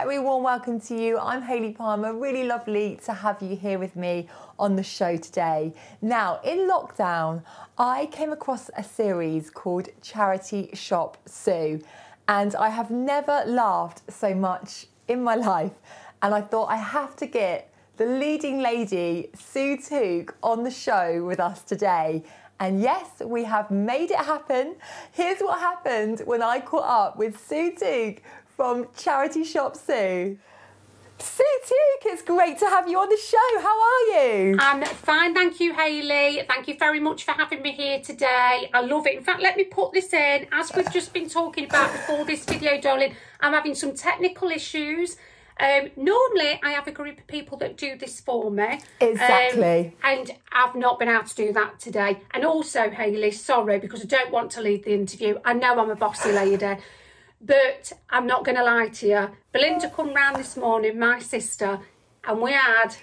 very warm welcome to you. I'm Hayley Palmer. Really lovely to have you here with me on the show today. Now, in lockdown, I came across a series called Charity Shop Sue, and I have never laughed so much in my life. And I thought I have to get the leading lady, Sue Tuke, on the show with us today. And yes, we have made it happen. Here's what happened when I caught up with Sue Tuke from Charity Shop Sue. Sue Tuke, it's great to have you on the show. How are you? I'm fine, thank you, Hayley. Thank you very much for having me here today. I love it. In fact, let me put this in. As we've just been talking about before this video, darling, I'm having some technical issues. Normally, I have a group of people that do this for me. Exactly. And I've not been able to do that today. And also, Hayley, sorry, because I don't want to lead the interview. I know I'm a bossy lady. But I'm not going to lie to you. Belinda come round this morning, my sister, and we had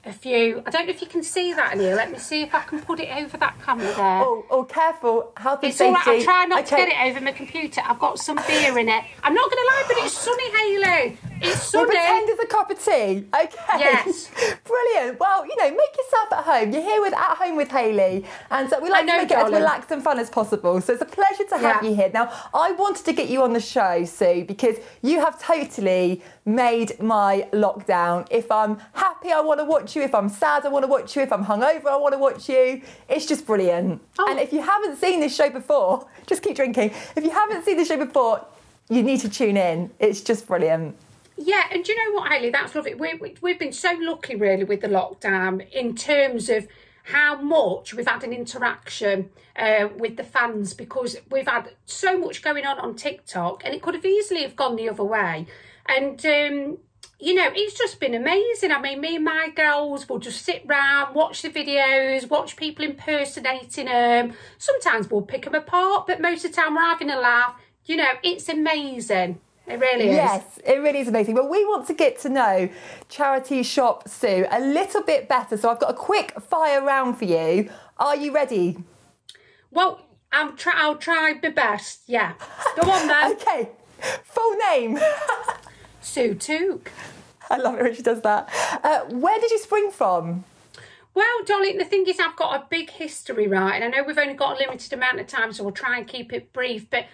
a few. I don't know if you can see that in here. Let me see if I can put it over that camera there. Oh, careful. Health and it's safety. All right. I'll try not to get it over my computer. I've got some beer in it. I'm not going to lie, but it's sunny, Hayley. It's sunny. We'll pretend it's a cup of tea. Okay. Yes. Brilliant. Well, you know, make yourself at home. You're here at home with Hayley. And so we like to make it as relaxed and fun as possible. So it's a pleasure to have you here. Now, I wanted to get you on the show, Sue, because you have totally made my lockdown. If I'm happy, I want to watch you. If I'm sad, I want to watch you. If I'm hungover, I want to watch you. It's just brilliant. Oh. And if you haven't seen this show before, just keep drinking. If you haven't seen the show before, you need to tune in. It's just brilliant. Yeah, and do you know what, Hayley? That's lovely. We've been so lucky, really, with the lockdown in terms of how much we've had an interaction with the fans, because we've had so much going on TikTok, and it could have easily have gone the other way. And, you know, it's just been amazing. I mean, me and my girls will just sit round, watch the videos, watch people impersonating them. Sometimes we'll pick them apart, but most of the time we're having a laugh. You know, it's amazing. It really is. Yes, it really is amazing. Well, we want to get to know Charity Shop Sue a little bit better. So I've got a quick fire round for you. Are you ready? Well, I'll try my best. Yeah. Go on then. Okay. Full name. Sue Tuke. I love it when she does that. Where did you spring from? Well, darling, the thing is I've got a big history, right? And I know we've only got a limited amount of time, so we'll try and keep it brief. But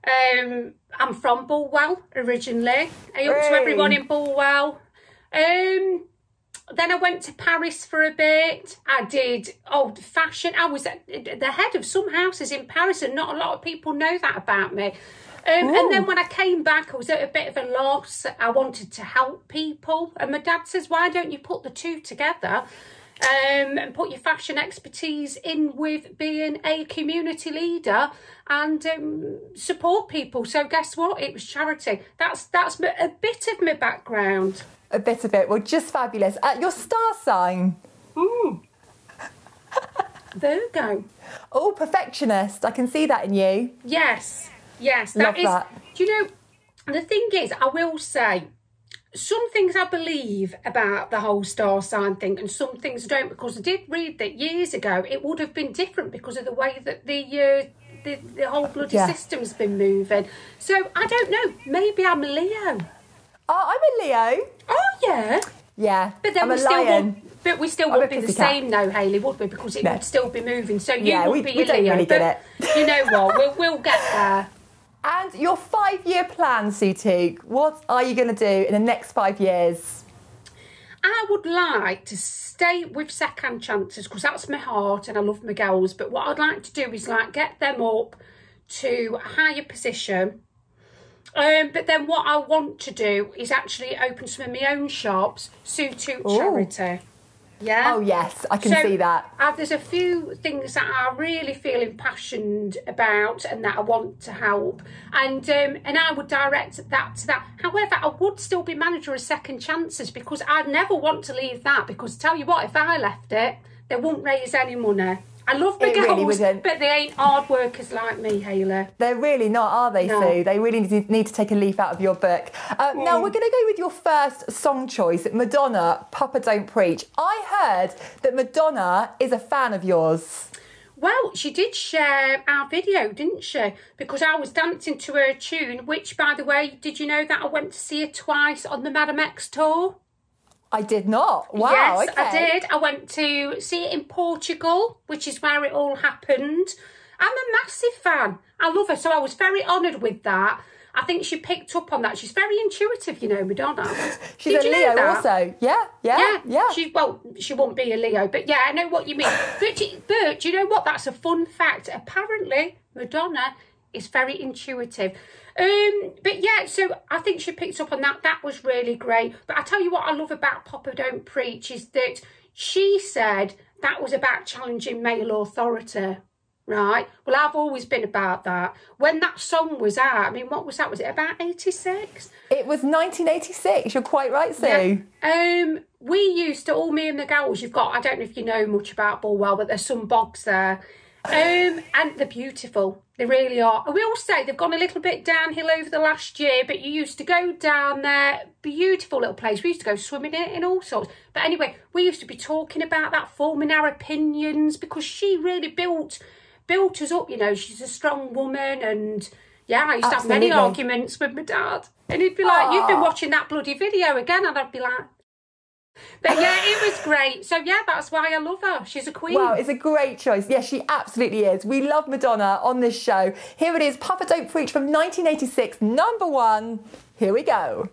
I'm from Bulwell originally. I up to everyone in Bulwell. Then I went to Paris for a bit. I did old fashion. I was at the head of some houses in Paris, and not a lot of people know that about me. And then when I came back, I was at a bit of a loss. I wanted to help people. And my dad says, why don't you put the two together? And put your fashion expertise in with being a community leader and support people. So guess what? It was charity. That's a bit of my background. A bit of it. Well, just fabulous. Your star sign? Virgo. Oh, perfectionist. I can see that in you. Yes. Yes. Love that. Do you know, the thing is, I will say, some things I believe about the whole star sign thing, and some things don't, because I did read that years ago it would have been different because of the way that the whole bloody system's been moving. So I don't know. Maybe I'm a Leo. Oh, I'm a Leo. Oh yeah. Yeah. But then we still wouldn't be the same, though, Hayley, would we? Because it would still be moving. So you would be a Leo. Don't really get it. You know what? We'll get there. And your 5-year plan, Sue Tuke, what are you going to do in the next 5 years? I would like to stay with second chances, because that's my heart and I love my girls. But what I'd like to do is like get them up to a higher position. But then what I want to do is actually open some of my own shops, Sue Tuke Charity. Yeah. Oh yes, I can see that. There's a few things that I really feel impassioned about and that I want to help, and I would direct that to that. However, I would still be manager of Second Chances, because I'd never want to leave that, because tell you what, if I left it, they wouldn't raise any money. I love my girls, but they ain't hard workers like me, Hayley. They're really not, are they, Sue? They really need to take a leaf out of your book. Now, we're going to go with your first song choice, Madonna, Papa Don't Preach. I heard that Madonna is a fan of yours. Well, she did share our video, didn't she? Because I was dancing to her tune, which, by the way, did you know that I went to see her twice on the Madam X tour? I did not. Wow, yes, okay. I did. I went to see it in Portugal, which is where it all happened. I'm a massive fan. I love her, so I was very honoured with that. I think she picked up on that. She's very intuitive, you know, Madonna. She's a Leo also. Yeah. She won't be a Leo, but yeah, I know what you mean. But do you know what? That's a fun fact. Apparently, Madonna is very intuitive. But yeah, so I think she picked up on that. That was really great. But I tell you what I love about Papa Don't Preach is that she said that was about challenging male authority. Right. Well, I've always been about that. When that song was out, I mean, what was that? Was it about 86? It was 1986. You're quite right, Sue. Yeah. We used to, all me and the girls, you've got, I don't know if you know much about Bulwell, but there's some bogs there. And they're beautiful. They really are. I will say they've gone a little bit downhill over the last year, but you used to go down there. Beautiful little place. We used to go swimming in it and all sorts. But anyway, we used to be talking about that, forming our opinions, because she really built us up, you know. She's a strong woman, and yeah, I used to have many arguments with my dad, and he'd be like, you've been watching that bloody video again, and I'd be like, but yeah, it was great. So yeah, that's why I love her. She's a queen. Wow, it's a great choice. Yes, she absolutely is. We love Madonna on this show. Here it is, Papa Don't Preach from 1986, #1. Here we go.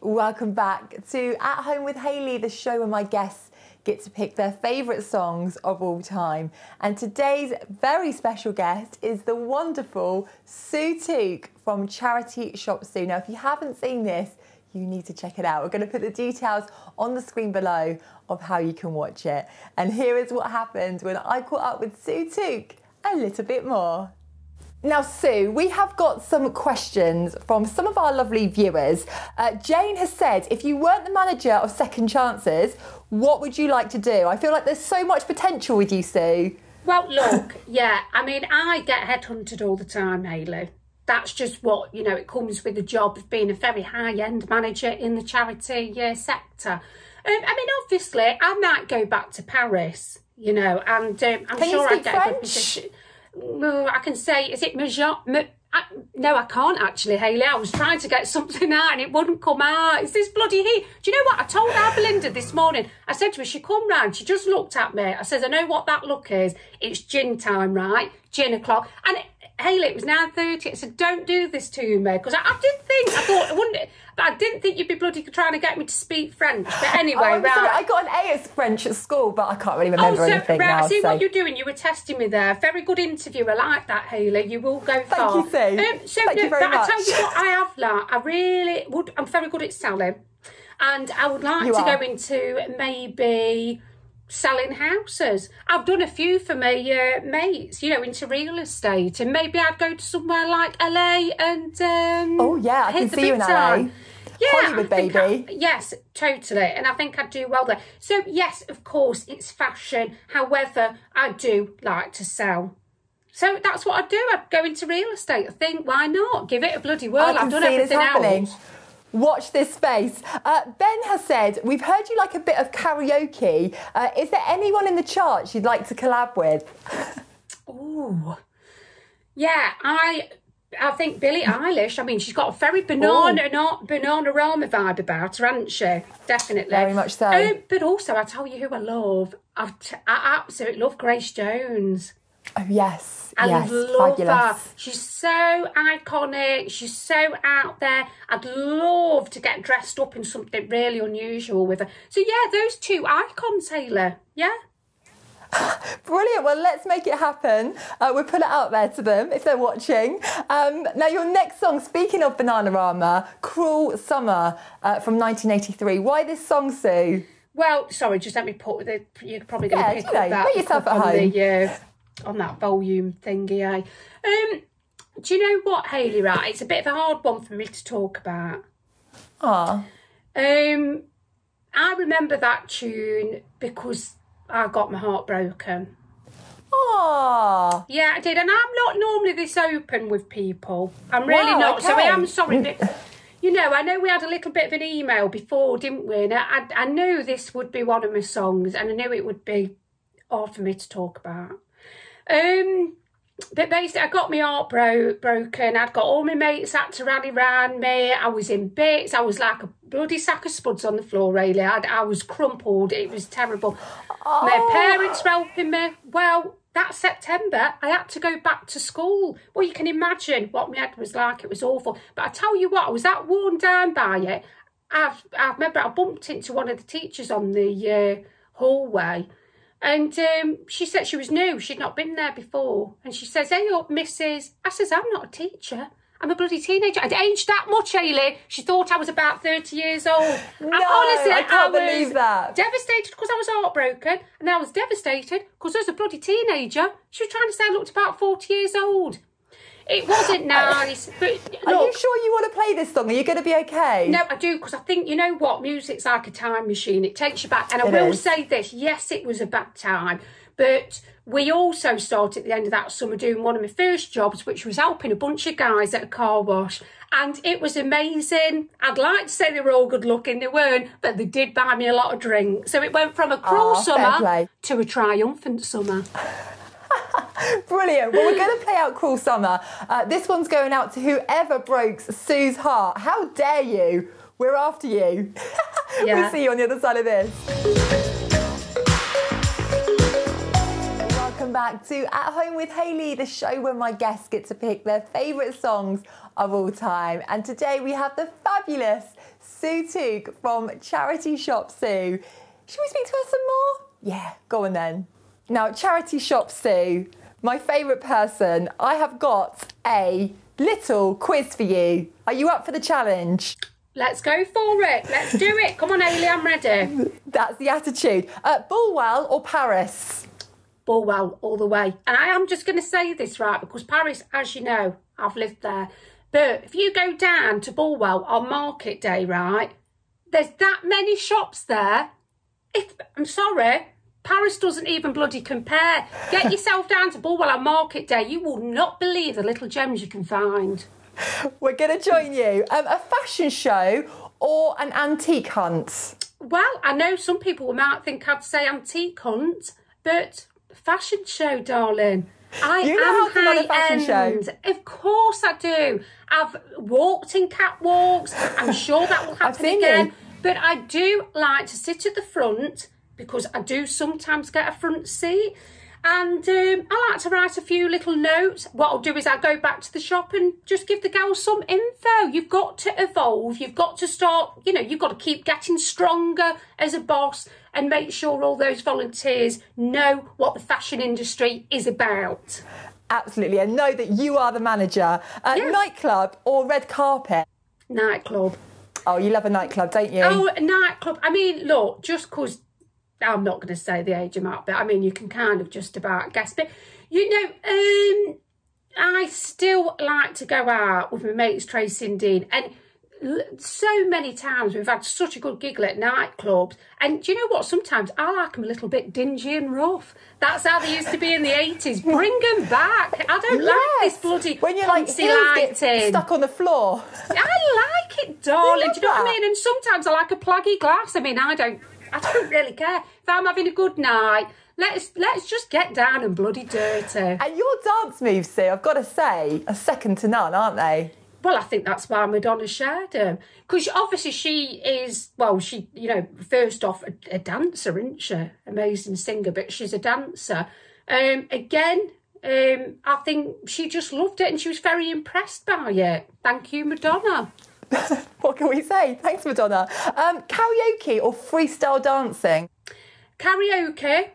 Welcome back to At Home with Hayley, the show where my guests get to pick their favourite songs of all time. And today's very special guest is the wonderful Sue Tuke from Charity Shop Sue. Now, if you haven't seen this, you need to check it out. We're going to put the details on the screen below of how you can watch it. And here is what happened when I caught up with Sue Tuke a little bit more. Now, Sue, we have got some questions from some of our lovely viewers. Jane has said, if you weren't the manager of Second Chances, what would you like to do? I feel like there's so much potential with you, Sue. Well, look, yeah, I mean, I get headhunted all the time, Hayley. That's just what, you know, it comes with the job of being a very high-end manager in the charity sector. I mean, obviously, I might go back to Paris, you know, and I'm sure I'd get a good position. I can say, is it no, I can't actually, Hayley. I was trying to get something out and it wouldn't come out. It's this bloody heat. Do you know what? I told our Belinda this morning. I said to her, she come round. She just looked at me. I said, I know what that look is. It's gin time, right? Gin o'clock. And Hayley, it was 9:30. I said, don't do this to me. Because I thought, I wouldn't, but I didn't think you'd be bloody trying to get me to speak French. But anyway, right. Sorry, I got an A at French at school, but I can't really remember anything now. I see what you're doing. You were testing me there. Very good interview. I like that, Hayley. You will go far. Thank you, Sue. Thank you very much. I tell you what I have, like, I really would. I'm very good at selling. And I would like to go into maybe selling houses. I've done a few for my mates, you know, into real estate, and maybe I'd go to somewhere like LA and oh yeah, I can see you in LA. Yeah, Hollywood, baby. Yes, totally. And I think I'd do well there. So yes, of course, it's fashion. However, I do like to sell. So that's what I'd do. I'd go into real estate. I think, why not? Give it a bloody whirl. I've done everything else. Watch this space. Ben has said, we've heard you like a bit of karaoke. Is there anyone in the charts you'd like to collab with? Oh, yeah, I think Billie Eilish. I mean, she's got a very Bananarama vibe about her, hasn't she? Definitely. Very much so. But also, I tell you who I love. I absolutely love Grace Jones. Oh, yes. I love her. She's so iconic. She's so out there. I'd love to get dressed up in something really unusual with her. So, yeah, those two icons, Hayley. Yeah. Brilliant. Well, let's make it happen. We'll put it out there to them if they're watching. Now, your next song, speaking of Bananarama, Cruel Summer from 1983. Why this song, Sue? Well, sorry, just let me put the... You're probably going to pick up that. Put yourself at home. On that volume thingy, do you know what, Hayley, right? It's a bit of a hard one for me to talk about. I remember that tune because I got my heart broken. Yeah, I did. And I'm not normally this open with people. I'm really not. So I am sorry. you know, I know we had a little bit of an email before, didn't we? And I knew this would be one of my songs, and I knew it would be hard for me to talk about. But basically, I got my heart broken. I'd got all my mates had to rally round me. I was in bits. I was like a bloody sack of spuds on the floor, really. I was crumpled. It was terrible. Oh. My parents were helping me. Well, that September, I had to go back to school. Well, you can imagine what my head was like. It was awful. But I tell you what, I was that worn down by it. I remember I bumped into one of the teachers on the hallway. And she said she was new. She'd not been there before. And she says, "Hey up, missus." I says, "I'm not a teacher. I'm a bloody teenager." I'd aged that much, Hayley. She thought I was about 30 years old. No, honestly, I can't believe that. Devastated because I was heartbroken. And I was devastated because I was a bloody teenager. She was trying to say I looked about 40 years old. It wasn't nice, but look, are you sure you want to play this song? Are you going to be okay? No, I do, because I think, you know what, music's like a time machine. It takes you back. And I will say this, yes, it was a bad time, but we also started at the end of that summer doing one of my first jobs, which was helping a bunch of guys at a car wash. And it was amazing. I'd like to say they were all good looking, they weren't, but they did buy me a lot of drinks. So it went from a cruel summer to a triumphant summer. Brilliant. Well, we're going to play out Cruel Summer. This one's going out to whoever broke Sue's heart. How dare you? We're after you. Yeah. We'll see you on the other side of this. Welcome back to At Home with Hayley, the show where my guests get to pick their favourite songs of all time. And today we have the fabulous Sue Tuke from Charity Shop Sue. Should we speak to her some more? Yeah, go on then. Now, Charity Shop Sue, my favourite person, I have got a little quiz for you. Are you up for the challenge? Let's go for it. Let's do it. Come on, Hayley, I'm ready. That's the attitude. Bulwell or Paris? Bulwell, all the way. And I am just going to say this, right, because Paris, as you know, I've lived there. But if you go down to Bulwell on market day, right, there's that many shops there. I'm sorry, Paris doesn't even bloody compare. Get yourself down to Bulwell on market day. You will not believe the little gems you can find. We're going to join you. A fashion show or an antique hunt? Well, I know some people might think I'd say antique hunt, but fashion show, darling. I am high-end. Of course I do. I've walked in catwalks. I'm sure that will happen again. But I do like to sit at the front, because I do sometimes get a front seat, and I like to write a few little notes. What I'll do is I'll go back to the shop and just give the girls some info. You've got to evolve. You've got to start, you know, you've got to keep getting stronger as a boss and make sure all those volunteers know what the fashion industry is about. Absolutely, and know that you are the manager. Nightclub or red carpet? Nightclub. Oh, you love a nightclub, don't you? Oh, a nightclub. I mean, look, just because I'm not going to say the age I'm at, but I mean, you can kind of just about guess. But, you know, I still like to go out with my mates Tracy and Dean. And so many times we've had such a good giggle at nightclubs. And do you know what? Sometimes I like them a little bit dingy and rough. That's how they used to be in the 80s. Bring them back. I don't like this bloody when you're like get stuck on the floor. I like it, darling. Do you know what I mean? And sometimes I like a plaggy glass. I mean, I don't really care. If I'm having a good night, let's just get down and bloody dirty. And your dance moves, Sue, I've got to say, are second to none, aren't they? Well, I think that's why Madonna shared them. Because obviously she is, well, she, you know, first off, a dancer, isn't she? Amazing singer, but she's a dancer. Again, I think she just loved it and she was very impressed by it. Thank you, Madonna. What can we say? Thanks, Madonna. Karaoke or freestyle dancing? Karaoke.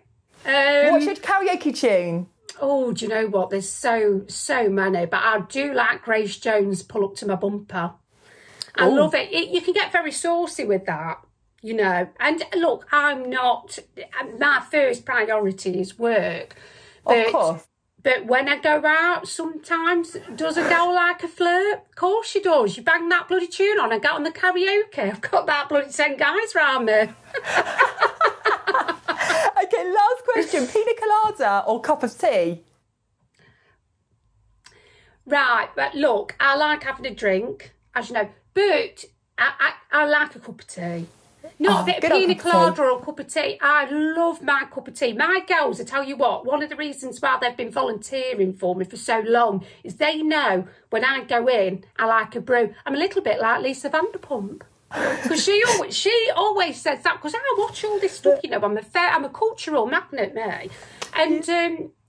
What's your karaoke tune? Oh, do you know what? There's so many, but I do like Grace Jones' Pull Up to My Bumper. I love it. You can get very saucy with that, you know. And look, I'm not, my first priority is work. But, of course. But when I go out, sometimes does a girl like a flirt? Of course she does. You bang that bloody tune on and get on the karaoke. I've got about bloody 10 guys round me. Okay, last question. Pina colada or cup of tea? Right, but look, I like having a drink. As you know, But I like a cup of tea. Not a bit of pina colada or a cup of tea. I love my cup of tea. My girls, I tell you what, one of the reasons why they've been volunteering for me for so long is they know when I go in, I like a brew. I'm a little bit like Lisa Vanderpump. Because she always says that, because I watch all this stuff, you know, I'm a cultural magnet, me. And,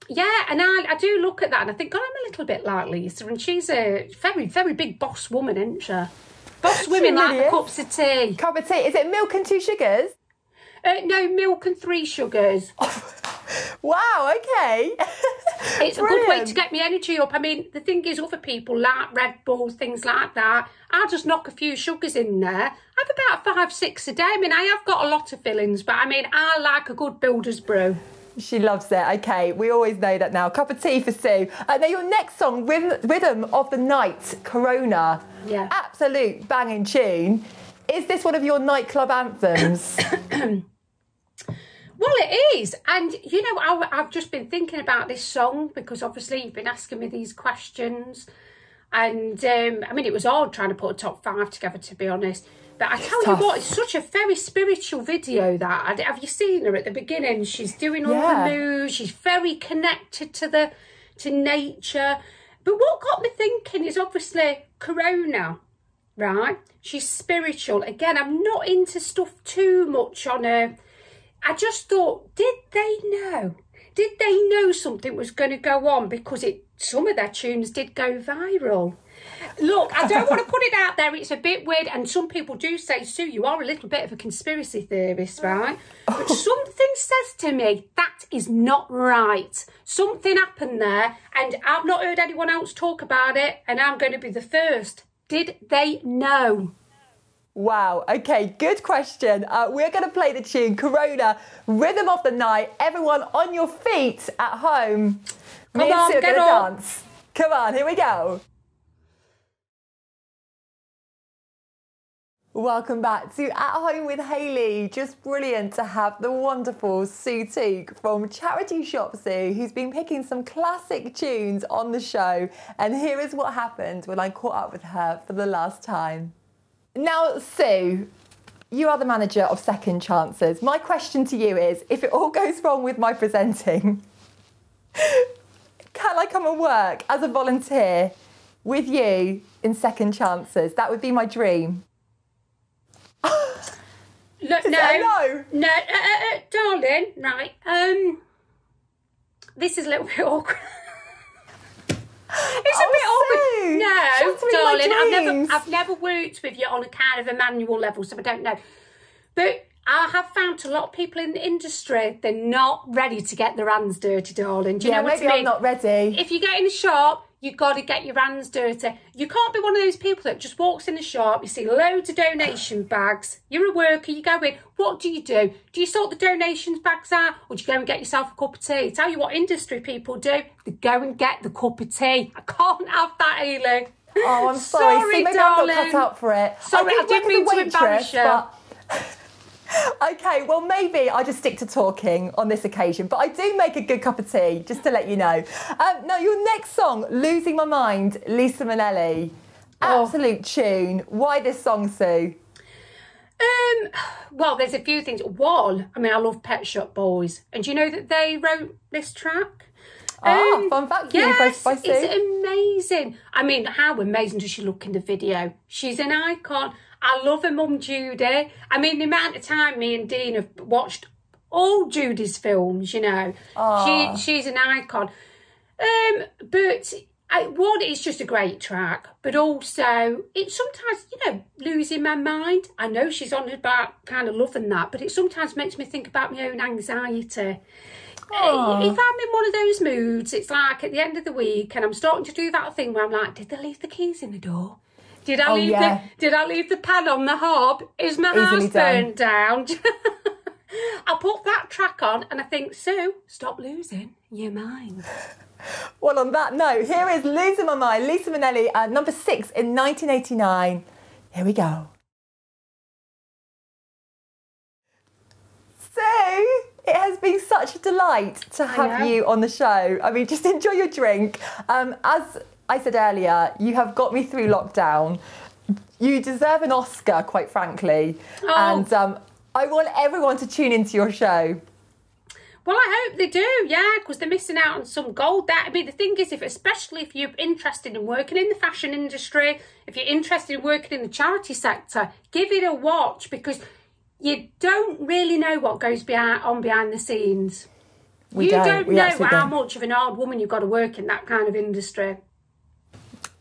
yeah, and I do look at that and I think, God, I'm a little bit like Lisa. And she's a very, very big boss woman, isn't she? Boss women like the cups of tea. Cup of tea. Is it milk and 2 sugars? No, milk and 3 sugars. Wow, okay. It's a good way to get me energy up. I mean, the thing is, other people like Red Bulls, things like that. I'll just knock a few sugars in there. I have about 5, 6 a day. I mean, I have got a lot of fillings, but I mean, I like a good builder's brew. She loves it. Okay, we always know that now. Cup of tea for Sue. Now, your next song, Rhythm of the Night, Corona. Yeah. Absolute banging tune. Is this one of your nightclub anthems? Well, it is. And, you know, I've just been thinking about this song because obviously you've been asking me these questions. And, I mean, it was hard trying to put a top 5 together, to be honest. But I tell you what, it's such a very spiritual video, that. Have you seen her at the beginning? She's doing all the moves. She's very connected to nature. But what got me thinking is obviously Corona, right? She's spiritual. Again, I'm not into stuff too much on her. I just thought, did they know? Did they know something was going to go on? Because some of their tunes did go viral. Look, I don't want to put it out there. It's a bit weird. And some people do say, Sue, you are a little bit of a conspiracy theorist, right? But something says to me, that is not right. Something happened there. And I've not heard anyone else talk about it. And I'm going to be the first. Did they know? Wow, okay, good question. We're going to play the tune, Corona, Rhythm of the Night. Everyone on your feet at home. Me and Sue are going to dance. Come on, here we go. Welcome back to At Home with Hayley. Just brilliant to have the wonderful Sue Tuke from Charity Shop Sue, who's been picking some classic tunes on the show. And here is what happened when I caught up with her for the last time. Now, Sue, you are the manager of Second Chances. My question to you is, if it all goes wrong with my presenting, can I come and work as a volunteer with you in Second Chances? That would be my dream. Look, no, darling, right, this is a little bit awkward. It's a bit awkward. No, darling, I've never worked with you on a kind of a manual level, so I don't know. But I have found a lot of people in the industry, they're not ready to get their hands dirty, darling. Do you know what I mean? Maybe I'm not ready. If you get in the shop, you've got to get your hands dirty. You can't be one of those people that just walks in the shop, you see loads of donation bags, you're a worker, you go in, what do? Do you sort the donations bags out, or do you go and get yourself a cup of tea? Tell you what industry people do, they go and get the cup of tea. I can't have that, Hayley. Oh, I'm sorry. See, maybe darling. I'm not cut out for it. Sorry, I didn't mean to embarrass you. But... Okay, well, maybe I just stick to talking on this occasion, but I do make a good cup of tea, just to let you know. Now, your next song, Losing My Mind, Lisa Minnelli. Absolute tune. Why this song, Sue? Well, there's a few things. One, I mean, I love Pet Shop Boys. And do you know that they wrote this track? Fun fact. Yes, by Sue. It's amazing. I mean, how amazing does she look in the video? She's an icon. I love her mum, Judy. I mean, the amount of time me and Dean have watched all Judy's films, you know. She's an icon. But one, it's just a great track. But also, it's sometimes, you know, losing my mind. I know she's on about kind of loving that, but it sometimes makes me think about my own anxiety. If I'm in one of those moods, it's like at the end of the week and I'm starting to do that thing where I'm like, did they leave the keys in the door? Did I leave the pan on the hob? Is my house burned down? I put that track on and I think, Sue, stop losing your mind. Well, on that note, here is Losing My Mind, Lisa Minnelli, at number 6 in 1989. Here we go. Sue, it has been such a delight to have you on the show. I mean, just enjoy your drink. As I said earlier, you have got me through lockdown. You deserve an Oscar, quite frankly. Oh. And I want everyone to tune into your show. Well, I hope they do, yeah, because they're missing out on some gold. That, I mean, the thing is, especially if you're interested in working in the fashion industry, if you're interested in working in the charity sector, give it a watch, because you don't really know what goes behind the scenes. You don't know how much of an hard woman you've got to work in that kind of industry.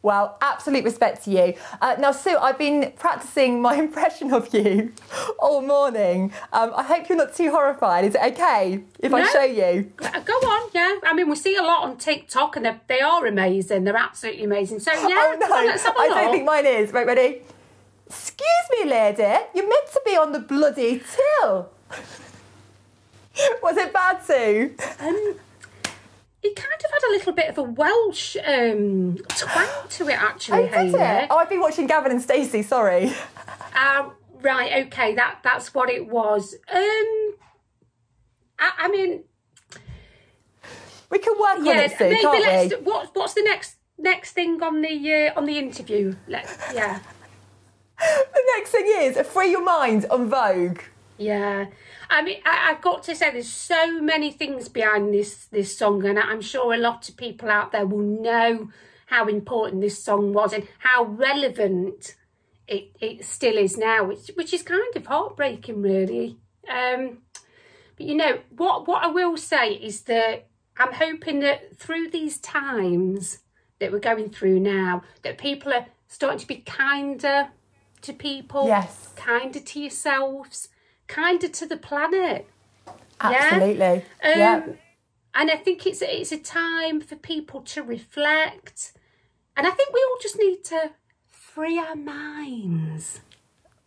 Well, absolute respect to you. Now, Sue, I've been practicing my impression of you all morning. I hope you're not too horrified. Is it okay if I show you? Go on, yeah. I mean, we see a lot on TikTok and they are amazing. They're absolutely amazing. So, yeah, oh, no, let's have a look. I don't think mine is. Right, ready? Excuse me, lady. You're meant to be on the bloody till. Was it bad, Sue? It kind of had a little bit of a Welsh twang to it, actually, Hayley. Did it? Oh, I've been watching Gavin and Stacey, sorry. Right, okay, that's what it was. I mean... We can work on it, Sue, can't we? What's the next thing on the interview? Yeah. The next thing is Free Your Mind on Vogue. Yeah. I mean, I've got to say, there's so many things behind this song, and I'm sure a lot of people out there will know how important this song was and how relevant it still is now, which is kind of heartbreaking, really. But, you know, what I will say is that I'm hoping that through these times that we're going through now, that people are starting to be kinder to people, yes, kinder to yourselves, kinder to the planet. Absolutely. Yeah? And I think it's a time for people to reflect. And I think we all just need to free our minds.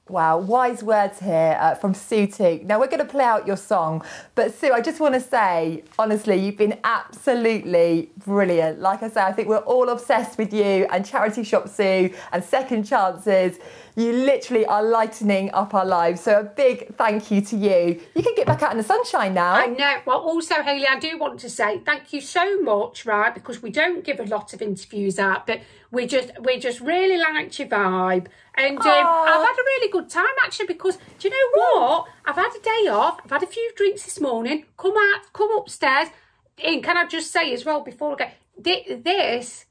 Wow, wise words here from Sue Tuke. Now, we're going to play out your song, but Sue, I just want to say, honestly, you've been absolutely brilliant. Like I say, I think we're all obsessed with you and Charity Shop Sue and Second Chances. You literally are lightening up our lives. So a big thank you to you. You can get back out in the sunshine now. I know. Well, also, Hayley, I do want to say thank you so much, right? Because we don't give a lot of interviews out, but we just really liked your vibe. And I've had a really good time, actually, because do you know what? I've had a day off. I've had a few drinks this morning. Come upstairs. And can I just say as well, before I go, this...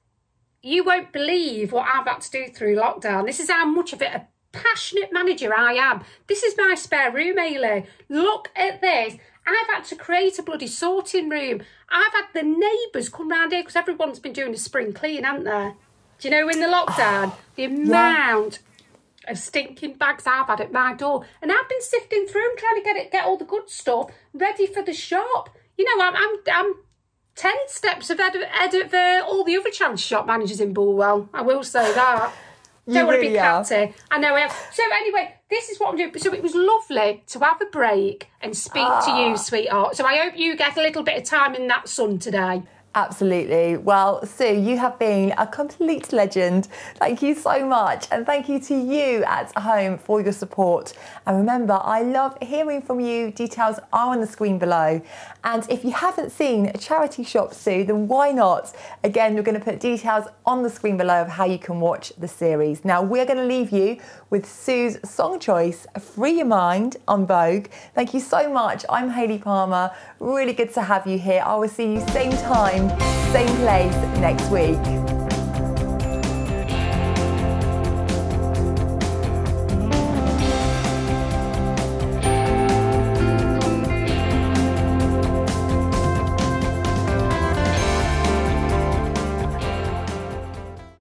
You won't believe what I've had to do through lockdown. This is how much of a passionate manager I am. This is my spare room, Hayley. Look at this. I've had to create a bloody sorting room. I've had the neighbours come round here because everyone's been doing a spring clean, haven't they? Do you know, in the lockdown, the amount of stinking bags I've had at my door. And I've been sifting through them, trying to get all the good stuff ready for the shop. You know, I'm 10 steps ahead of all the other charity shop managers in Bulwell. I will say that. Don't want to be catty. I know I am. So anyway, this is what I'm doing. So it was lovely to have a break and speak to you, sweetheart. So I hope you get a little bit of time in that sun today. Absolutely. Well, Sue, you have been a complete legend. Thank you so much. And thank you to you at home for your support. And remember, I love hearing from you. Details are on the screen below. And if you haven't seen Charity Shop Sue, then why not? Again, we're going to put details on the screen below of how you can watch the series. Now, we're going to leave you with Sue's song choice, Free Your Mind on Vogue. Thank you so much. I'm Hayley Palmer. Really good to have you here. I will see you same time, same place next week.